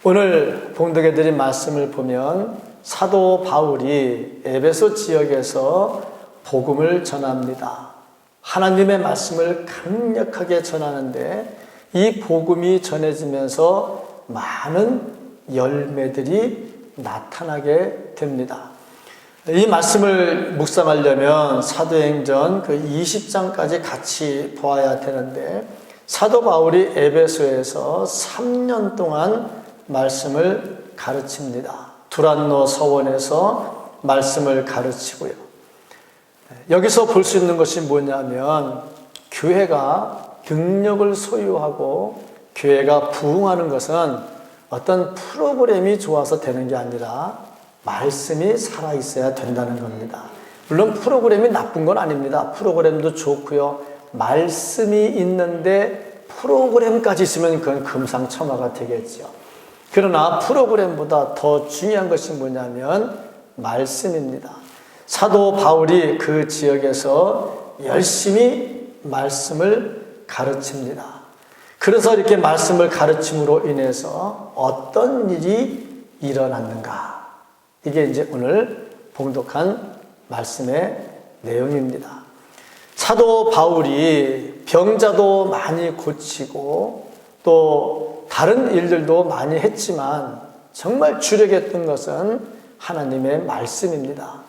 오늘 봉독해 드린 말씀을 보면 사도 바울이 에베소 지역에서 복음을 전합니다. 하나님의 말씀을 강력하게 전하는데 이 복음이 전해지면서 많은 열매들이 나타나게 됩니다. 이 말씀을 묵상하려면 사도행전 그 20장까지 같이 보아야 되는데, 사도 바울이 에베소에서 3년 동안 말씀을 가르칩니다. 두란노 서원에서 말씀을 가르치고요. 여기서 볼 수 있는 것이 뭐냐면, 교회가 능력을 소유하고 교회가 부흥하는 것은 어떤 프로그램이 좋아서 되는 게 아니라 말씀이 살아있어야 된다는 겁니다. 물론 프로그램이 나쁜 건 아닙니다. 프로그램도 좋고요. 말씀이 있는데 프로그램까지 있으면 그건 금상첨화가 되겠죠. 그러나 프로그램보다 더 중요한 것이 뭐냐면 말씀입니다. 사도 바울이 그 지역에서 열심히 말씀을 가르칩니다. 그래서 이렇게 말씀을 가르침으로 인해서 어떤 일이 일어났는가? 이게 이제 오늘 봉독한 말씀의 내용입니다. 사도 바울이 병자도 많이 고치고 또 다른 일들도 많이 했지만 정말 주력했던 것은 하나님의 말씀입니다.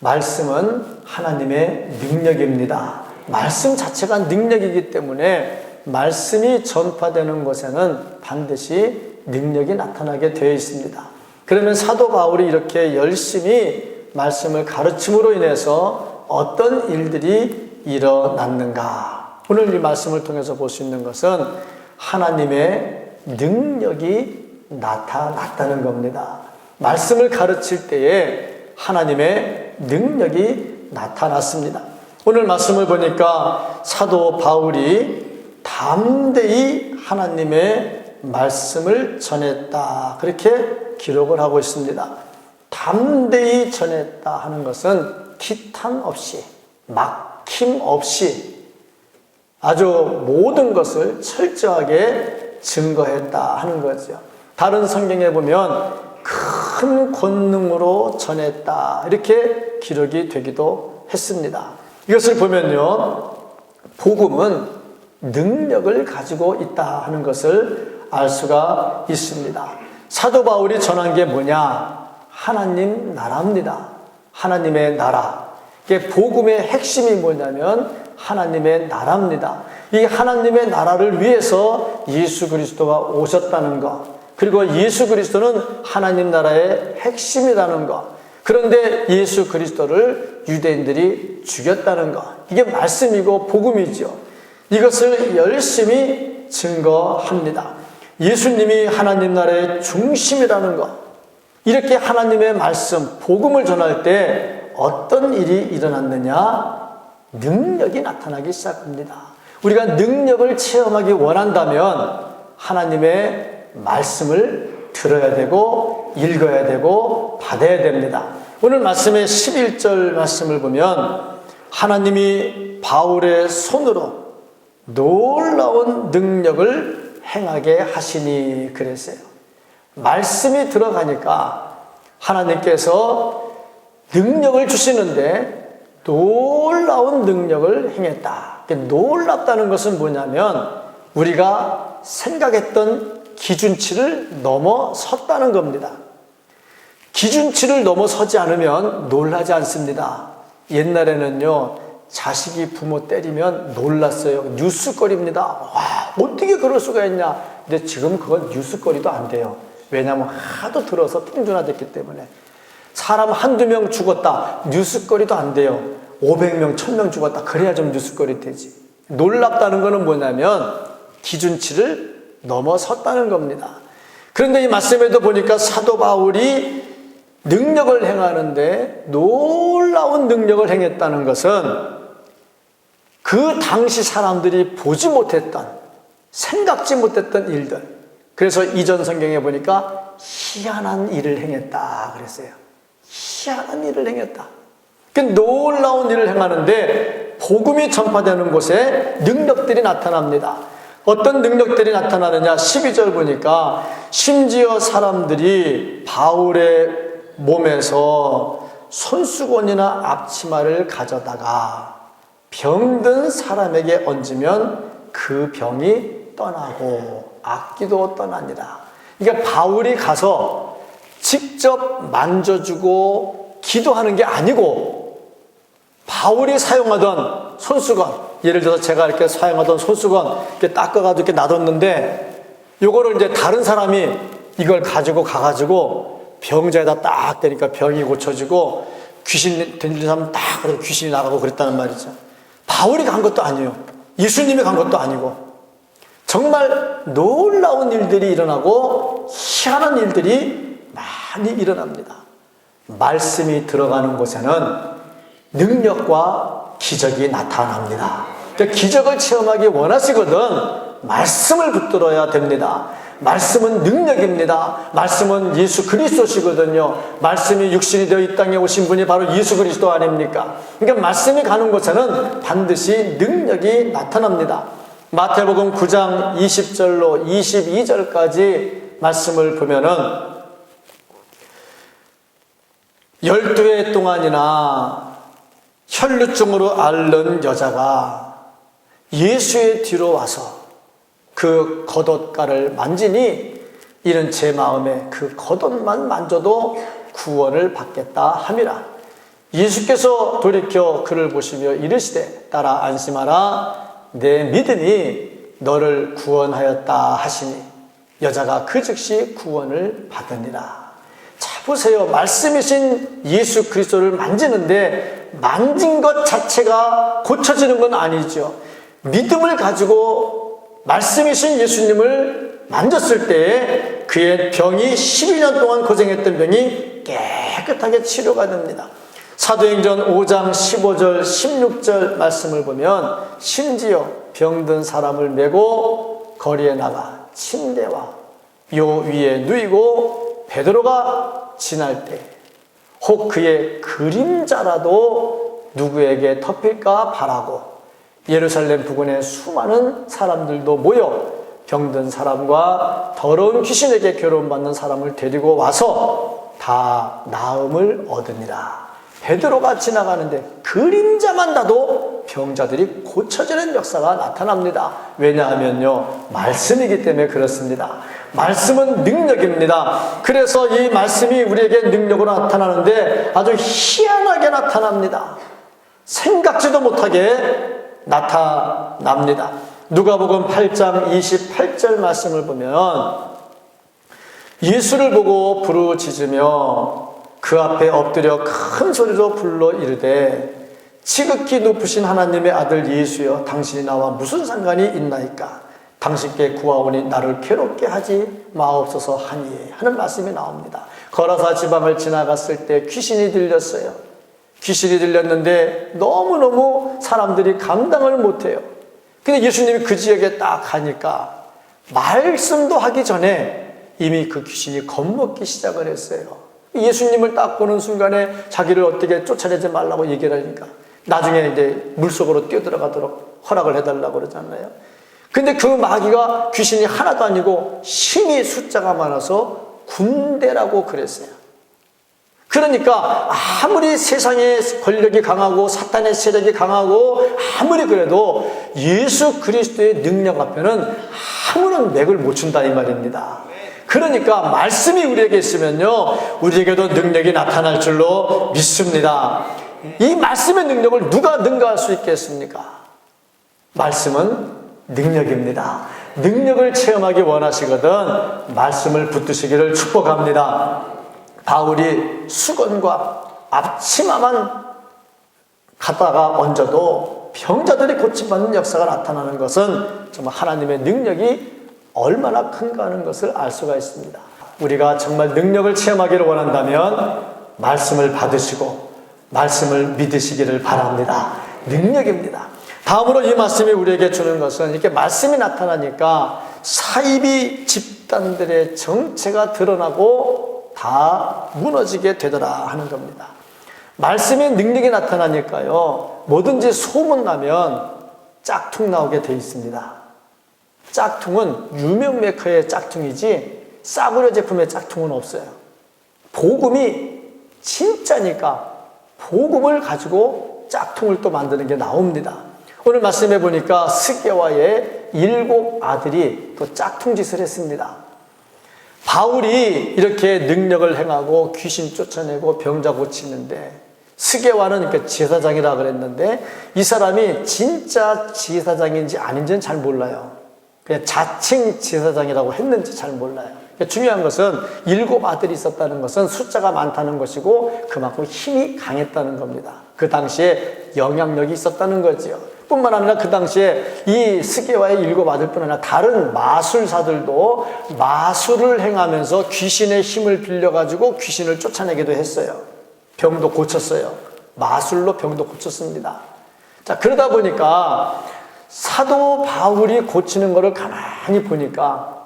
말씀은 하나님의 능력입니다. 말씀 자체가 능력이기 때문에 말씀이 전파되는 곳에는 반드시 능력이 나타나게 되어 있습니다. 그러면 사도 바울이 이렇게 열심히 말씀을 가르침으로 인해서 어떤 일들이 일어났는가? 오늘 이 말씀을 통해서 볼 수 있는 것은 하나님의 능력이 나타났다는 겁니다. 말씀을 가르칠 때에 하나님의 능력이 나타났습니다. 오늘 말씀을 보니까 사도 바울이 담대히 하나님의 말씀을 전했다, 그렇게 기록을 하고 있습니다. 담대히 전했다 하는 것은 기탄 없이, 막힘 없이 아주 모든 것을 철저하게 증거했다 하는 거죠. 다른 성경에 보면 큰 권능으로 전했다, 이렇게 기록이 되기도 했습니다. 이것을 보면요, 복음은 능력을 가지고 있다 하는 것을 알 수가 있습니다. 사도 바울이 전한 게 뭐냐? 하나님 나라입니다. 하나님의 나라. 이게 복음의 핵심이 뭐냐면 하나님의 나라입니다. 이 하나님의 나라를 위해서 예수 그리스도가 오셨다는 것, 그리고 예수 그리스도는 하나님 나라의 핵심이라는 것, 그런데 예수 그리스도를 유대인들이 죽였다는 것, 이게 말씀이고 복음이죠. 이것을 열심히 증거합니다. 예수님이 하나님 나라의 중심이라는 것, 이렇게 하나님의 말씀, 복음을 전할 때 어떤 일이 일어났느냐? 능력이 나타나기 시작합니다. 우리가 능력을 체험하기 원한다면 하나님의 말씀을 들어야 되고 읽어야 되고 받아야 됩니다. 오늘 말씀의 11절 말씀을 보면 하나님이 바울의 손으로 놀라운 능력을 행하게 하시니 그랬어요. 말씀이 들어가니까 하나님께서 능력을 주시는데 놀라운 능력을 행했다. 놀랍다는 것은 뭐냐면 우리가 생각했던 기준치를 넘어섰다는 겁니다. 기준치를 넘어서지 않으면 놀라지 않습니다. 옛날에는요, 자식이 부모 때리면 놀랐어요. 뉴스거리입니다. 와, 어떻게 그럴 수가 있냐. 근데 지금 그건 뉴스거리도 안 돼요. 왜냐하면 하도 들어서 평준화됐기 때문에. 사람 한두 명 죽었다, 뉴스거리도 안 돼요. 500명, 1000명 죽었다, 그래야 좀 뉴스거리 되지. 놀랍다는 것은 뭐냐면 기준치를 넘어섰다는 겁니다. 그런데 이 말씀에도 보니까 사도 바울이 능력을 행하는데 놀라운 능력을 행했다는 것은 그 당시 사람들이 보지 못했던, 생각지 못했던 일들. 그래서 이전 성경에 보니까 희한한 일을 행했다 그랬어요. 희한한 일을 행했다. 그 놀라운 일을 행하는데 복음이 전파되는 곳에 능력들이 나타납니다. 어떤 능력들이 나타나느냐? 12절 보니까 심지어 사람들이 바울의 몸에서 손수건이나 앞치마를 가져다가 병든 사람에게 얹으면 그 병이 떠나고 악기도 떠납니다. 그러니까 바울이 가서 직접 만져주고 기도하는 게 아니고 바울이 사용하던 손수건, 예를 들어서 제가 이렇게 사용하던 손수건 이렇게 닦아가지고 이렇게 놔뒀는데 요거를 이제 다른 사람이 이걸 가지고 가가지고 병자에다 딱 대니까 병이 고쳐지고 귀신 들린 사람 딱 그래서 귀신이 나가고 그랬다는 말이죠. 바울이 간 것도 아니에요. 예수님이 간 것도 아니고 정말 놀라운 일들이 일어나고 희한한 일들이 많이 일어납니다. 말씀이 들어가는 곳에는 능력과 기적이 나타납니다. 그러니까 기적을 체험하기 원하시거든 말씀을 붙들어야 됩니다. 말씀은 능력입니다. 말씀은 예수 그리스도시거든요. 말씀이 육신이 되어 이 땅에 오신 분이 바로 예수 그리스도 아닙니까? 그러니까 말씀이 가는 곳에는 반드시 능력이 나타납니다. 마태복음 9장 20절로 22절까지 말씀을 보면은 12해 동안이나 혈루증으로 앓는 여자가 예수의 뒤로 와서 그 겉옷가를 만지니 이는 제 마음에 그 겉옷만 만져도 구원을 받겠다 함이라. 예수께서 돌이켜 그를 보시며 이르시되 따라 안심하라 내 믿음이 너를 구원하였다 하시니 여자가 그 즉시 구원을 받으니라. 자 보세요. 말씀이신 예수 그리스도를 만지는데 만진 것 자체가 고쳐지는 건 아니죠. 믿음을 가지고 말씀이신 예수님을 만졌을 때 그의 병이 12년 동안 고생했던 병이 깨끗하게 치료가 됩니다. 사도행전 5장 15절 16절 말씀을 보면 심지어 병든 사람을 메고 거리에 나가 침대와 요 위에 누이고 베드로가 지날 때 혹 그의 그림자라도 누구에게 덮일까 바라고 예루살렘 부근에 수많은 사람들도 모여 병든 사람과 더러운 귀신에게 괴로움받는 사람을 데리고 와서 다 나음을 얻으니라. 베드로가 지나가는데 그림자만 봐도 병자들이 고쳐지는 역사가 나타납니다. 왜냐하면요 말씀이기 때문에 그렇습니다. 말씀은 능력입니다. 그래서 이 말씀이 우리에게 능력으로 나타나는데 아주 희한하게 나타납니다. 생각지도 못하게 나타납니다. 누가복음 8장 28절 말씀을 보면 예수를 보고 부르짖으며 그 앞에 엎드려 큰 소리로 불러 이르되 지극히 높으신 하나님의 아들 예수여 당신이 나와 무슨 상관이 있나이까? 당신께 구하오니 나를 괴롭게 하지 마옵소서 하니 하는 말씀이 나옵니다. 거라사 지방을 지나갔을 때 귀신이 들렸어요. 귀신이 들렸는데 너무너무 사람들이 감당을 못해요. 근데 예수님이 그 지역에 딱 가니까 말씀도 하기 전에 이미 그 귀신이 겁먹기 시작을 했어요. 예수님을 딱 보는 순간에 자기를 어떻게 쫓아내지 말라고 얘기를 하니까 나중에 이제 물속으로 뛰어들어가도록 허락을 해달라고 그러잖아요. 근데 그 마귀가 귀신이 하나도 아니고 힘이 숫자가 많아서 군대라고 그랬어요. 그러니까 아무리 세상의 권력이 강하고 사탄의 세력이 강하고 아무리 그래도 예수 그리스도의 능력 앞에는 아무런 맥을 못 춘다 이 말입니다. 그러니까 말씀이 우리에게 있으면요 우리에게도 능력이 나타날 줄로 믿습니다. 이 말씀의 능력을 누가 능가할 수 있겠습니까? 말씀은 능력입니다. 능력을 체험하기 원하시거든 말씀을 붙드시기를 축복합니다. 바울이 수건과 앞치마만 갖다가 얹어도 병자들이 고침받는 역사가 나타나는 것은 정말 하나님의 능력이 얼마나 큰가 하는 것을 알 수가 있습니다. 우리가 정말 능력을 체험하기를 원한다면 말씀을 받으시고 말씀을 믿으시기를 바랍니다. 능력입니다. 다음으로 이 말씀이 우리에게 주는 것은 이렇게 말씀이 나타나니까 사이비 집단들의 정체가 드러나고 다 무너지게 되더라 하는 겁니다. 말씀의 능력이 나타나니까요 뭐든지 소문나면 짝퉁 나오게 돼 있습니다. 짝퉁은 유명 메이커의 짝퉁이지 싸구려 제품의 짝퉁은 없어요. 복음이 진짜니까 복음을 가지고 짝퉁을 또 만드는 게 나옵니다. 오늘 말씀해 보니까 스게와의 7 아들이 또 짝퉁 짓을 했습니다. 바울이 이렇게 능력을 행하고 귀신 쫓아내고 병자 고치는데 스게와는 그 제사장이라 그랬는데 이 사람이 진짜 제사장인지 아닌지는 잘 몰라요. 그냥 자칭 제사장이라고 했는지 잘 몰라요. 중요한 것은 7 아들이 있었다는 것은 숫자가 많다는 것이고 그만큼 힘이 강했다는 겁니다. 그 당시에 영향력이 있었다는 거지요. 뿐만 아니라 그 당시에 이 스게와의 7 아들뿐 아니라 다른 마술사들도 마술을 행하면서 귀신의 힘을 빌려가지고 귀신을 쫓아내기도 했어요. 병도 고쳤어요. 마술로 병도 고쳤습니다. 자, 그러다 보니까 사도 바울이 고치는 것을 가만히 보니까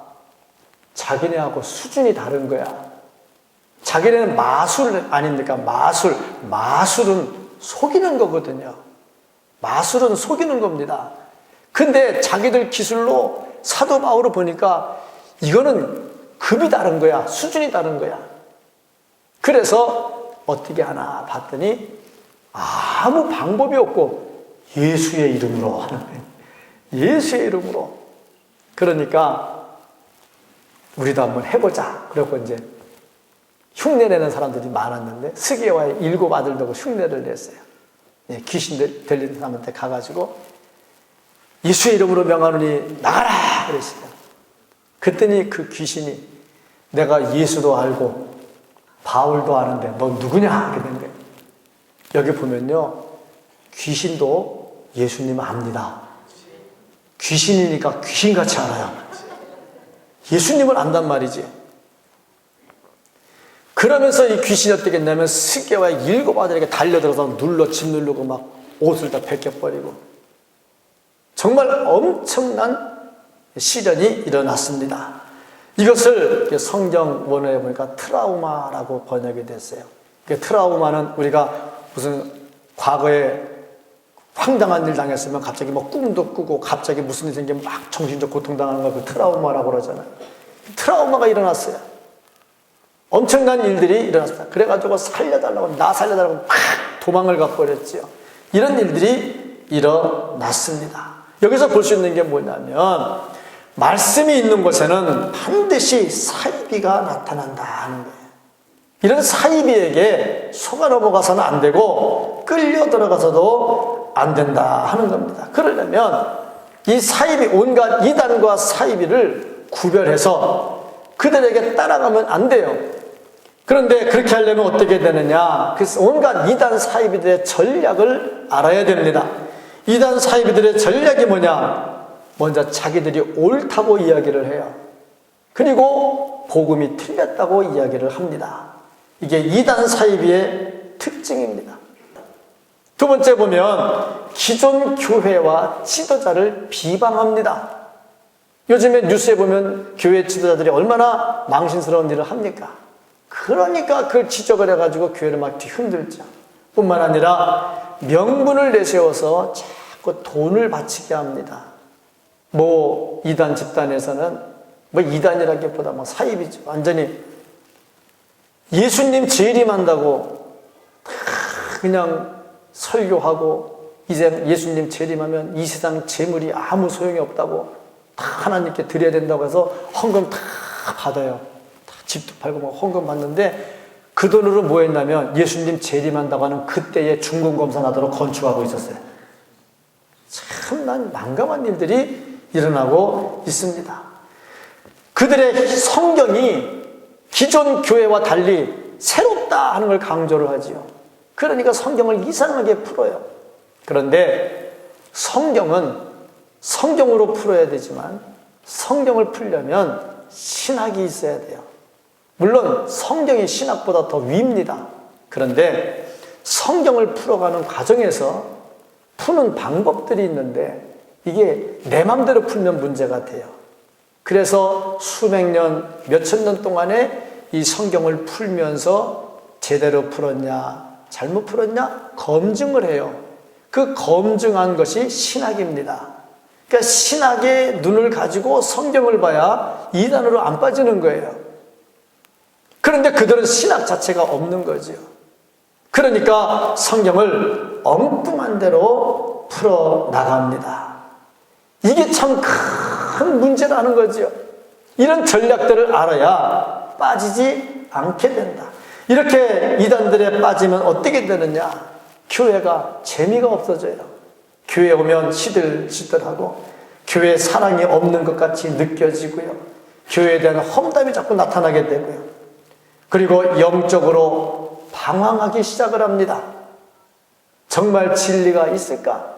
자기네하고 수준이 다른 거야. 자기네는 마술 아닙니까? 마술은 속이는 거거든요. 마술은 속이는 겁니다. 근데 자기들 기술로 사도 바울을 보니까 이거는 급이 다른 거야. 수준이 다른 거야. 그래서 어떻게 하나 봤더니 아무 방법이 없고 예수의 이름으로 하는 거예요. 예수의 이름으로. 그러니까 우리도 한번 해보자. 그래서 이제 흉내내는 사람들이 많았는데 스게와의 7 아들도 흉내를 냈어요. 귀신 들리는 사람한테 가가지고 예수의 이름으로 명하노니 나가라 그랬어요. 그랬더니 그 귀신이 내가 예수도 알고 바울도 아는데 너 누구냐 이렇게 된 거예요. 여기 보면요 귀신도 예수님 압니다. 귀신이니까 귀신같이 알아요. 예수님을 안단 말이지. 그러면서 이 귀신이 어떻게 했냐면 스게와의 7 아들에게 달려들어서 집 누르고 막 옷을 다 벗겨버리고 정말 엄청난 시련이 일어났습니다. 이것을 성경 원어에 보니까 트라우마라고 번역이 됐어요. 트라우마는 우리가 무슨 과거에 황당한 일 당했으면 갑자기 뭐 꿈도 꾸고 갑자기 무슨 일이 생기면 막 정신적 고통당하는 걸 그 트라우마라고 그러잖아요. 트라우마가 일어났어요. 엄청난 일들이 일어났습니다. 그래가지고 살려달라고 나 살려달라고 막 도망을 가버렸지요. 이런 일들이 일어났습니다. 여기서 볼 수 있는 게 뭐냐면 말씀이 있는 곳에는 반드시 사이비가 나타난다 하는 거예요. 이런 사이비에게 속아 넘어가서는 안 되고 끌려 들어가서도 안 된다 하는 겁니다. 그러려면 이 사이비 온갖 이단과 사이비를 구별해서 그들에게 따라가면 안 돼요. 그런데 그렇게 하려면 어떻게 되느냐? 그래서 온갖 이단 사이비들의 전략을 알아야 됩니다. 이단 사이비들의 전략이 뭐냐? 먼저 자기들이 옳다고 이야기를 해요. 그리고 복음이 틀렸다고 이야기를 합니다. 이게 이단 사이비의 특징입니다. 두 번째 보면 기존 교회와 지도자를 비방합니다. 요즘에 뉴스에 보면 교회 지도자들이 얼마나 망신스러운 일을 합니까? 그러니까 그걸 지적을 해가지고 교회를 막 흔들죠. 뿐만 아니라 명분을 내세워서 자꾸 돈을 바치게 합니다. 뭐 이단 집단에서는 뭐 이단이라기보다 뭐 사입이죠. 완전히 예수님 재림한다고 그냥 설교하고 이제 예수님 재림하면 이 세상 재물이 아무 소용이 없다고 다 하나님께 드려야 된다고 해서 헌금 다 받아요. 다 집도 팔고 막 헌금 받는데 그 돈으로 뭐 했냐면 예수님 재림한다고 하는 그때의 중공검사나도록 건축하고 있었어요. 참 난 난감한 일들이 일어나고 있습니다. 그들의 성경이 기존 교회와 달리 새롭다 하는 걸 강조를 하지요. 그러니까 성경을 이상하게 풀어요. 그런데 성경은 성경으로 풀어야 되지만 성경을 풀려면 신학이 있어야 돼요. 물론 성경이 신학보다 더 위입니다. 그런데 성경을 풀어가는 과정에서 푸는 방법들이 있는데 이게 내 맘대로 풀면 문제가 돼요. 그래서 수백 년, 몇천 년 동안에 이 성경을 풀면서 제대로 풀었냐, 잘못 풀었냐 검증을 해요. 그 검증한 것이 신학입니다. 그러니까 신학의 눈을 가지고 성경을 봐야 이단으로 안 빠지는 거예요. 그런데 그들은 신학 자체가 없는 거죠. 그러니까 성경을 엉뚱한 대로 풀어나갑니다. 이게 참 큰 문제라는 거죠. 이런 전략들을 알아야 빠지지 않게 된다. 이렇게 이단들에 빠지면 어떻게 되느냐? 교회가 재미가 없어져요. 교회 오면 시들시들하고 교회에 사랑이 없는 것 같이 느껴지고요. 교회에 대한 험담이 자꾸 나타나게 되고요. 그리고 영적으로 방황하기 시작을 합니다. 정말 진리가 있을까?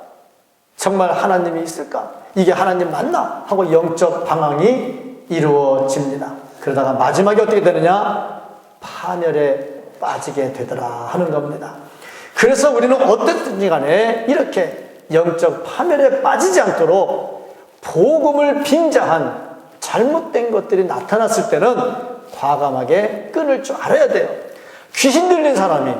정말 하나님이 있을까? 이게 하나님 맞나? 하고 영적 방황이 이루어집니다. 그러다가 마지막에 어떻게 되느냐? 파멸에 빠지게 되더라 하는 겁니다. 그래서 우리는 어떻든지 간에 이렇게 영적 파멸에 빠지지 않도록 복음을 빙자한 잘못된 것들이 나타났을 때는 과감하게 끊을 줄 알아야 돼요. 귀신 들린 사람이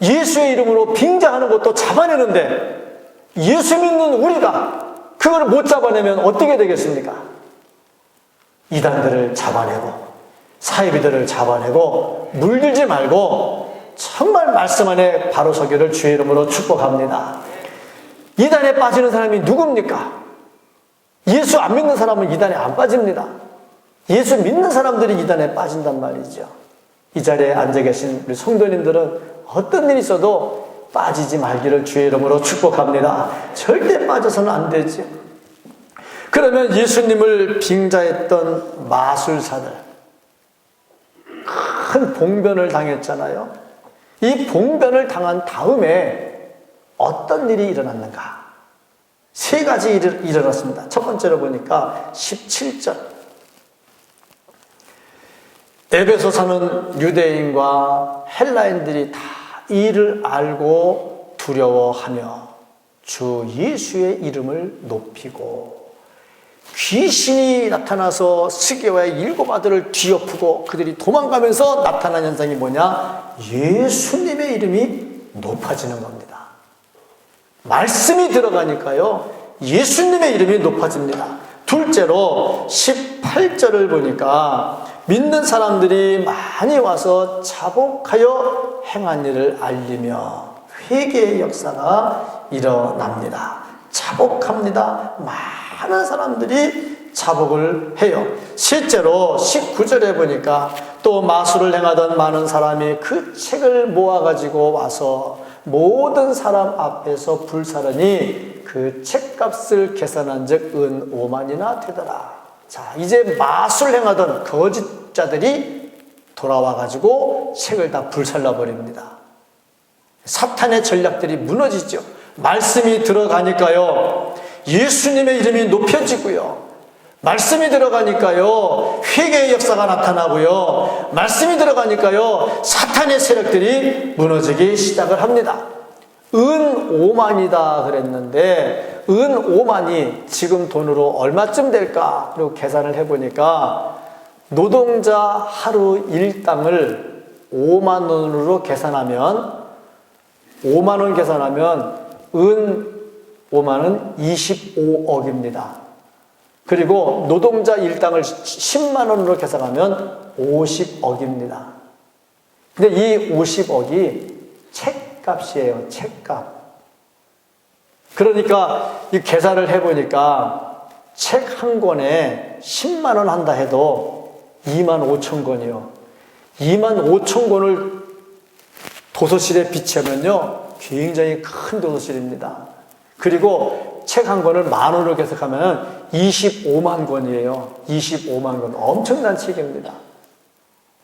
예수의 이름으로 빙자하는 것도 잡아내는데 예수 믿는 우리가 그걸 못 잡아내면 어떻게 되겠습니까? 이단들을 잡아내고 사이비들을 잡아내고 물들지 말고 정말 말씀 안에 바로 서기를 주의 이름으로 축복합니다. 이단에 빠지는 사람이 누굽니까? 예수 안 믿는 사람은 이단에 안 빠집니다. 예수 믿는 사람들이 이단에 빠진단 말이죠. 이 자리에 앉아 계신 우리 성도님들은 어떤 일이 있어도 빠지지 말기를 주의 이름으로 축복합니다. 절대 빠져서는 안 되죠. 그러면 예수님을 빙자했던 마술사들 큰 봉변을 당했잖아요. 이 봉변을 당한 다음에 어떤 일이 일어났는가? 세 가지 일이 일어났습니다. 첫 번째로 보니까 17절. 에베소 사는 유대인과 헬라인들이 다 이를 알고 두려워하며 주 예수의 이름을 높이고 귀신이 나타나서 스게와의 7 아들을 뒤엎고 그들이 도망가면서 나타난 현상이 뭐냐? 예수님의 이름이 높아지는 겁니다. 말씀이 들어가니까요, 예수님의 이름이 높아집니다. 둘째로 18절을 보니까 믿는 사람들이 많이 와서 자복하여 행한 일을 알리며 회개의 역사가 일어납니다. 자복합니다. 많은 사람들이 자복을 해요. 실제로 19절에 보니까 또 마술을 행하던 많은 사람이 그 책을 모아가지고 와서 모든 사람 앞에서 불사르니 그 책값을 계산한 즉 은 5만이나 되더라. 자, 이제 마술 행하던 거짓자들이 돌아와가지고 책을 다 불살라버립니다. 사탄의 전략들이 무너지죠. 말씀이 들어가니까요, 예수님의 이름이 높여지고요. 말씀이 들어가니까요, 회개의 역사가 나타나고요. 말씀이 들어가니까요, 사탄의 세력들이 무너지기 시작을 합니다. 은 5만이다 그랬는데 은 5만이 지금 돈으로 얼마쯤 될까? 그리고 계산을 해보니까 노동자 하루 일당을 5만 원으로 계산하면 5만 원 계산하면 은 5만은 25억입니다. 그리고 노동자 일당을 10만 원으로 계산하면 50억입니다. 근데 이 50억이 책값이에요. 책값. 그러니까 이 계산을 해보니까 책 한 권에 10만 원 한다 해도 2만 5천 권이요. 2만 5천 권을 도서실에 비치하면요, 굉장히 큰 도서실입니다. 그리고 책 한 권을 만 원으로 계산하면 25만 권이에요. 25만 권. 엄청난 책입니다.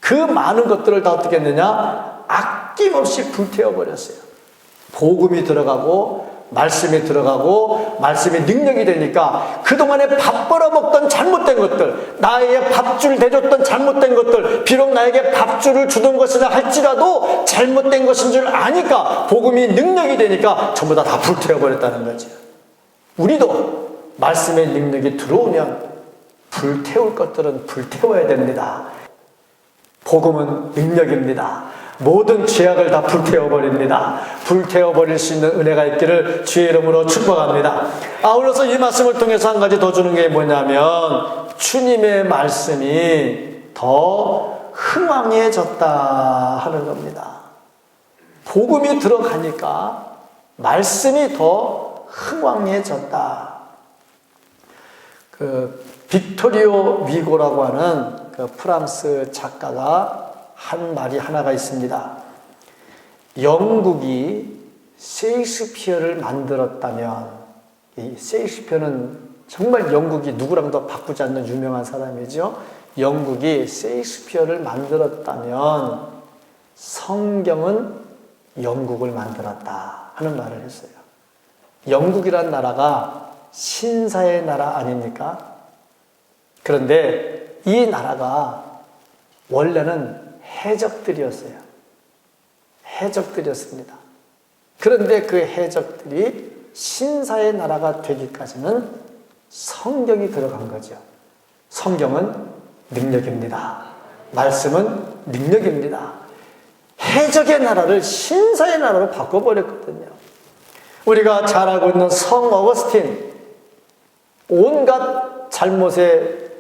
그 많은 것들을 다 어떻게 했느냐? 아낌없이 불태워버렸어요. 복음이 들어가고 말씀이 들어가고 말씀이 능력이 되니까 그동안에 밥 벌어먹던 잘못된 것들, 나에게 밥줄 대줬던 잘못된 것들, 비록 나에게 밥줄을 주던 것이라 할지라도 잘못된 것인 줄 아니까 복음이 능력이 되니까 전부 다 불태워버렸다는 거죠. 우리도 말씀의 능력이 들어오면 불태울 것들은 불태워야 됩니다. 복음은 능력입니다. 모든 죄악을 다 불태워버립니다. 불태워버릴 수 있는 은혜가 있기를 주의 이름으로 축복합니다. 아울러서 이 말씀을 통해서 한 가지 더 주는 게 뭐냐면 주님의 말씀이 더 흥왕해졌다 하는 겁니다. 복음이 들어가니까 말씀이 더 흥왕해졌다. 빅토리오 위고라고 하는 프랑스 작가가 한 말이 하나가 있습니다. 영국이 셰익스피어를 만들었다면, 이 셰익스피어는 정말 영국이 누구랑도 바꾸지 않는 유명한 사람이죠. 영국이 셰익스피어를 만들었다면 성경은 영국을 만들었다 하는 말을 했어요. 영국이란 나라가 신사의 나라 아닙니까? 그런데 이 나라가 원래는 해적들이었어요. 해적들이었습니다. 그런데 그 해적들이 신사의 나라가 되기까지는 성경이 들어간 거죠. 성경은 능력입니다. 말씀은 능력입니다. 해적의 나라를 신사의 나라로 바꿔버렸거든요. 우리가 잘 알고 있는 성 어거스틴, 온갖 잘못을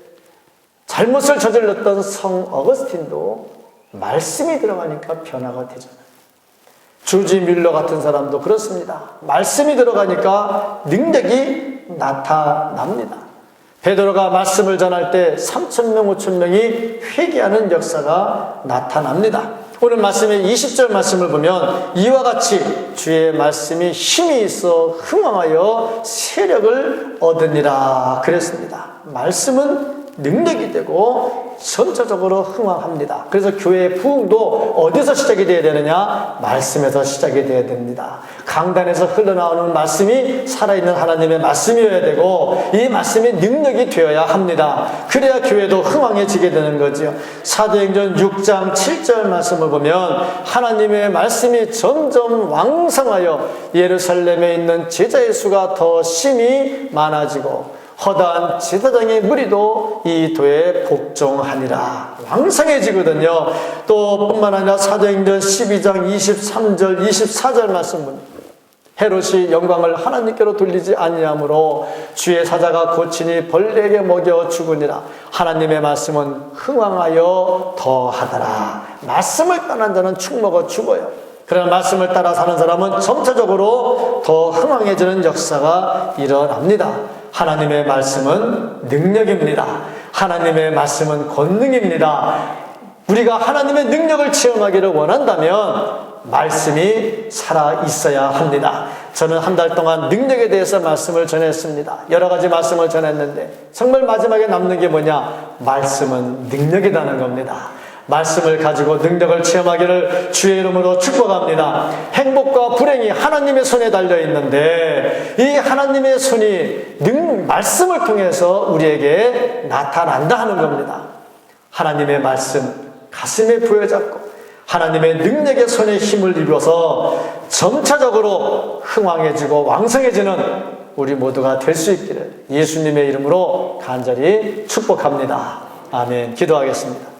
저질렀던 성 어거스틴도 말씀이 들어가니까 변화가 되잖아요. 조지 밀러 같은 사람도 그렇습니다. 말씀이 들어가니까 능력이 나타납니다. 베드로가 말씀을 전할 때 3,000명, 5,000명이 회개하는 역사가 나타납니다. 오늘 말씀의 20절 말씀을 보면 이와 같이 주의 말씀이 힘이 있어 흥왕하여 세력을 얻으니라 그랬습니다. 말씀은 능력이 되고 전체적으로 흥왕합니다. 그래서 교회의 부흥도 어디서 시작이 되어야 되느냐? 말씀에서 시작이 되어야 됩니다. 강단에서 흘러나오는 말씀이 살아있는 하나님의 말씀이어야 되고 이 말씀이 능력이 되어야 합니다. 그래야 교회도 흥왕해지게 되는 거죠. 사도행전 6장 7절 말씀을 보면 하나님의 말씀이 점점 왕성하여 예루살렘에 있는 제자의 수가 더 심히 많아지고 허다한 제사장의 무리도 이 도에 복종하니라. 왕성해지거든요. 또 뿐만 아니라 사도행전 12장 23절 24절 말씀은 헤롯이 영광을 하나님께로 돌리지 아니하므로 주의 사자가 고치니 벌레에게 먹여 죽으니라. 하나님의 말씀은 흥왕하여 더하더라. 말씀을 떠난 자는 축 먹어 죽어요. 그러나 말씀을 따라 사는 사람은 점차적으로 더 흥왕해지는 역사가 일어납니다. 하나님의 말씀은 능력입니다. 하나님의 말씀은 권능입니다. 우리가 하나님의 능력을 체험하기를 원한다면 말씀이 살아 있어야 합니다. 저는 한 달 동안 능력에 대해서 말씀을 전했습니다. 여러 가지 말씀을 전했는데 정말 마지막에 남는 게 뭐냐? 말씀은 능력이라는 겁니다. 말씀을 가지고 능력을 체험하기를 주의 이름으로 축복합니다. 행복과 불행이 하나님의 손에 달려 있는데 이 하나님의 손이 말씀을 통해서 우리에게 나타난다 하는 겁니다. 하나님의 말씀 가슴에 부여잡고 하나님의 능력의 손에 힘을 입어서 점차적으로 흥왕해지고 왕성해지는 우리 모두가 될 수 있기를 예수님의 이름으로 간절히 축복합니다. 아멘. 기도하겠습니다.